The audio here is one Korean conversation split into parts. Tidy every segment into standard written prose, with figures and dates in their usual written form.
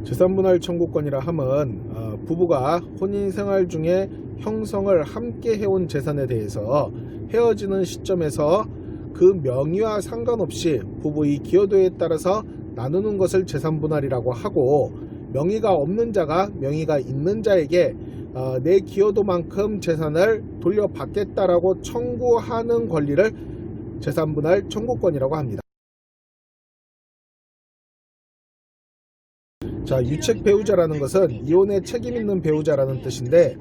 재산분할 청구권이라 함은 부부가 혼인생활 중에 형성을 함께 해온 재산에 대해서 헤어지는 시점에서 그 명의와 상관없이 부부의 기여도에 따라서 나누는 것을 재산분할이라고 하고, 명의가 없는 자가 명의가 있는 자에게 내 기여도만큼 재산을 돌려받겠다라고 청구하는 권리를 재산분할 청구권이라고 합니다. 자, 유책 배우자라는 것은 이혼에 책임 있는 배우자라는 뜻인데,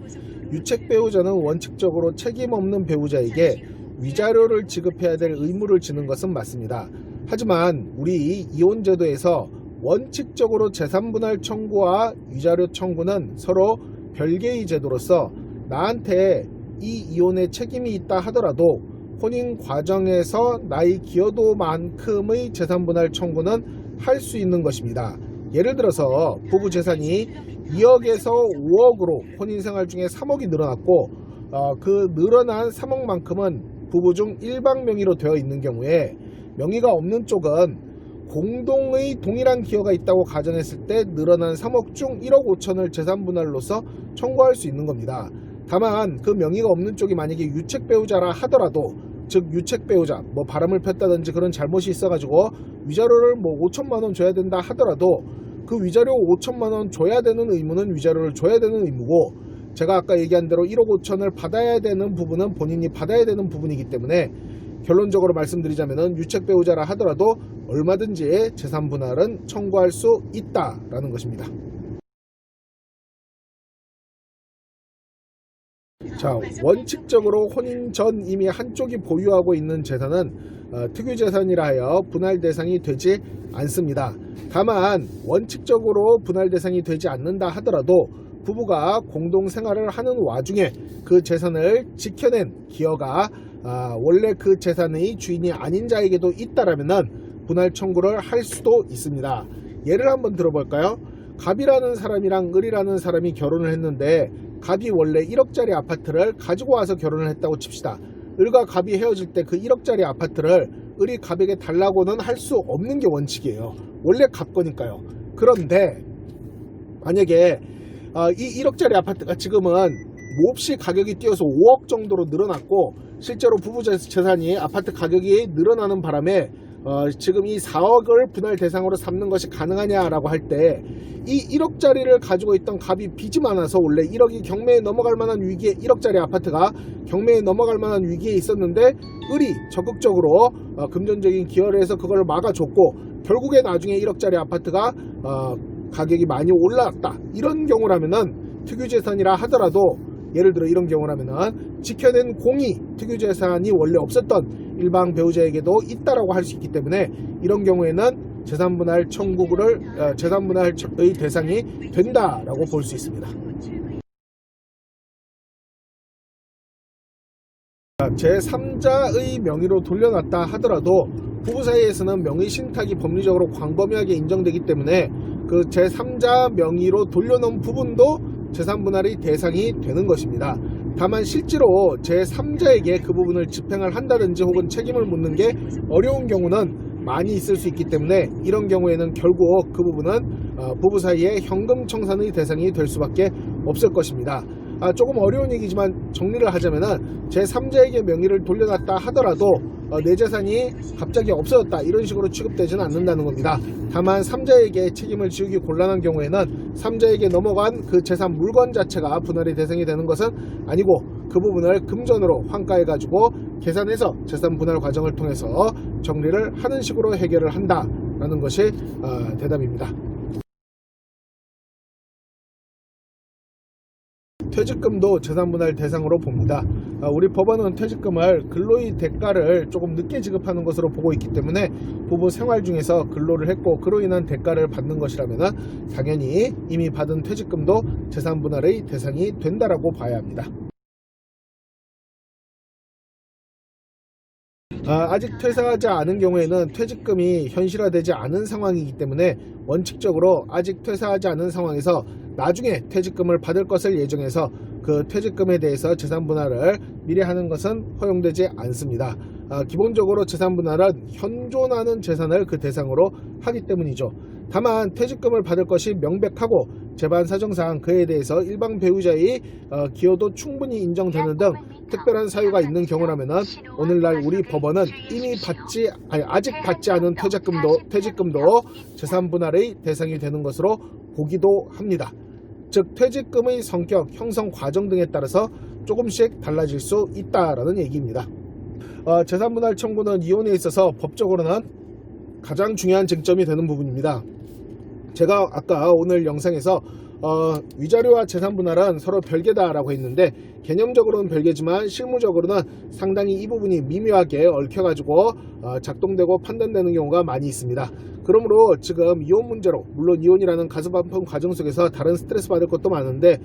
유책 배우자는 원칙적으로 책임 없는 배우자에게 위자료를 지급해야 될 의무를 지는 것은 맞습니다. 하지만 우리 이혼제도에서 원칙적으로 재산분할 청구와 위자료 청구는 서로 별개의 제도로서 나한테 이 이혼에 책임이 있다 하더라도 혼인 과정에서 나의 기여도만큼의 재산분할 청구는 할 수 있는 것입니다. 예를 들어서 부부 재산이 2억에서 5억으로 혼인생활 중에 3억이 늘어났고, 그 늘어난 3억만큼은 부부 중 일방 명의로 되어 있는 경우에 명의가 없는 쪽은 공동의 동일한 기여가 있다고 가정했을 때 늘어난 3억 중 1억 5천을 재산분할로서 청구할 수 있는 겁니다. 다만 그 명의가 없는 쪽이 만약에 유책 배우자라 하더라도, 즉 유책 배우자 바람을 폈다든지 그런 잘못이 있어가지고 위자료를 5천만원 줘야 된다 하더라도 그 위자료 5천만원 줘야 되는 의무는 위자료를 줘야 되는 의무고, 제가 아까 얘기한 대로 1억 5천을 받아야 되는 부분은 본인이 받아야 되는 부분이기 때문에 결론적으로 말씀드리자면 유책 배우자라 하더라도 얼마든지 재산분할은 청구할 수 있다라는 것입니다. 자, 원칙적으로 혼인 전 이미 한쪽이 보유하고 있는 재산은 특유재산이라 하여 분할 대상이 되지 않습니다. 다만 원칙적으로 분할 대상이 되지 않는다 하더라도 부부가 공동생활을 하는 와중에 그 재산을 지켜낸 기여가 원래 그 재산의 주인이 아닌 자에게도 있다라면 분할 청구를 할 수도 있습니다. 예를 한번 들어볼까요? 갑이라는 사람이랑 을이라는 사람이 결혼을 했는데, 갑이 원래 1억짜리 아파트를 가지고 와서 결혼을 했다고 칩시다. 을과 갑이 헤어질 때 그 1억짜리 아파트를 을이 갑에게 달라고는 할 수 없는 게 원칙이에요. 원래 갑 거니까요. 그런데 만약에 이 1억짜리 아파트가 지금은 몹시 가격이 뛰어서 5억 정도로 늘어났고, 실제로 부부 재산이 아파트 가격이 늘어나는 바람에 지금 이 4억을 분할 대상으로 삼는 것이 가능하냐라고 할 때, 이 1억짜리를 가지고 있던 갑이 빚이 많아서 원래 1억이 경매에 넘어갈 만한 위기에, 1억짜리 아파트가 경매에 넘어갈 만한 위기에 있었는데 을이 적극적으로 금전적인 기여를 해서 그걸 막아줬고, 결국에 나중에 1억짜리 아파트가 가격이 많이 올라갔다, 이런 경우라면은 특유재산이라 하더라도, 예를 들어 이런 경우라면은 지켜낸 공이 특유재산이 원래 없었던 일방 배우자에게도 있다라고 할 수 있기 때문에, 이런 경우에는 재산분할 청구를 재산분할의 대상이 된다라고 볼 수 있습니다. 제3자의 명의로 돌려놨다 하더라도 부부 사이에서는 명의 신탁이 법리적으로 광범위하게 인정되기 때문에 그 제3자 명의로 돌려놓은 부분도 재산분할의 대상이 되는 것입니다. 다만 실제로 제3자에게 그 부분을 집행을 한다든지 혹은 책임을 묻는 게 어려운 경우는 많이 있을 수 있기 때문에, 이런 경우에는 결국 그 부분은 부부 사이에 현금 청산의 대상이 될 수밖에 없을 것입니다. 조금 어려운 얘기지만 정리를 하자면은 제3자에게 명의를 돌려놨다 하더라도 내 재산이 갑자기 없어졌다, 이런 식으로 취급되지는 않는다는 겁니다. 다만 3자에게 책임을 지우기 곤란한 경우에는 3자에게 넘어간 그 재산 물건 자체가 분할의 대상이 되는 것은 아니고, 그 부분을 금전으로 환가해 가지고 계산해서 재산 분할 과정을 통해서 정리를 하는 식으로 해결을 한다라는 것이 대답입니다. 퇴직금도 재산분할 대상으로 봅니다. 우리 법원은 퇴직금을 근로의 대가를 조금 늦게 지급하는 것으로 보고 있기 때문에, 부부 생활 중에서 근로를 했고 그로 인한 대가를 받는 것이라면 당연히 이미 받은 퇴직금도 재산분할의 대상이 된다라고 봐야 합니다. 아직 퇴사하지 않은 경우에는 퇴직금이 현실화되지 않은 상황이기 때문에 원칙적으로 아직 퇴사하지 않은 상황에서 나중에 퇴직금을 받을 것을 예정해서 그 퇴직금에 대해서 재산분할을 미리 하는 것은 허용되지 않습니다. 기본적으로 재산분할은 현존하는 재산을 그 대상으로 하기 때문이죠. 다만 퇴직금을 받을 것이 명백하고 재반 사정상 그에 대해서 일방 배우자의 기여도 충분히 인정되는 등 특별한 사유가 있는 경우라면 오늘날 우리 법원은 아직 받지 않은 퇴직금도 재산분할의 대상이 되는 것으로 보기도 합니다. 즉 퇴직금의 성격, 형성 과정 등에 따라서 조금씩 달라질 수 있다라는 얘기입니다. 재산분할 청구는 이혼에 있어서 법적으로는 가장 중요한 쟁점이 되는 부분입니다. 제가 아까 오늘 영상에서 위자료와 재산분할은 서로 별개다라고 했는데 개념적으로는 별개지만 실무적으로는 상당히 이 부분이 미묘하게 얽혀가지고 작동되고 판단되는 경우가 많이 있습니다. 그러므로 지금 이혼 문제로, 물론 이혼이라는 가슴 아픈 과정 속에서 다른 스트레스 받을 것도 많은데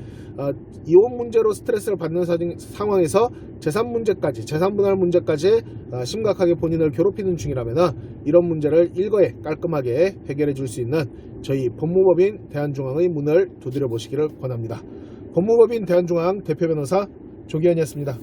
이혼 문제로 스트레스를 받는 상황에서 재산분할 문제까지 심각하게 본인을 괴롭히는 중이라면 이런 문제를 일거에 깔끔하게 해결해 줄 수 있는 저희 법무법인 대한중앙의 문을 두드려 보시기를 권합니다. 법무법인 대한중앙 대표 변호사 조기현이었습니다.